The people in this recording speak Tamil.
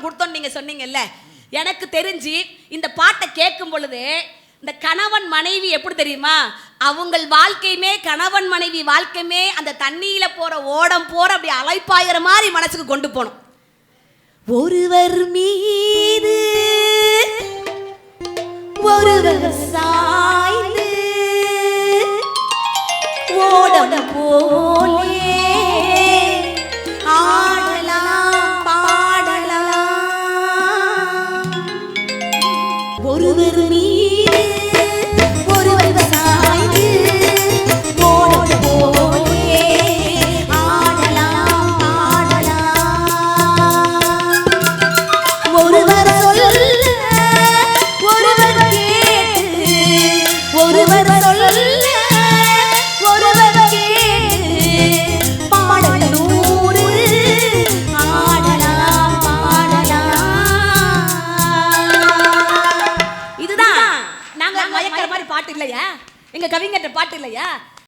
கொடுத்தோன்னு நீங்க சொன்னீங்கல்ல, எனக்கு தெரிஞ்சு இந்த பாட்டை கேட்கும் பொழுது இந்த கணவன் மனைவி எப்படி தெரியுமா, அவங்கள் வாழ்க்கையுமே கணவன் மனைவி வாழ்க்கையுமே அந்த தண்ணியில போற ஓடம் போற அப்படி அலைப்பாயிற மாதிரி மனசுக்கு கொண்டு போகணும். ஒருவர் மீது ஒருவர் சாய்ந்து ஓடம் போலே ஆடலாம் பாடலாம். ஒருவர் மீது ஒருவர் சாய்ந்து ஓடம் போலே ஆடலாம் பாடலாம். ஒருவர் சொல்ல ஒருவர் கேட்டு, ஒருவர் சொல்ல ஒருவர் கேட்டு பாடல் நூறு ஆடலாம் பாடலாம். இதுதான் நாங்க மயக்கிற மாதிரி பாட்டு இல்லையா, எங்க கவிஞர்கிட்ட பாட்டு இல்லையா?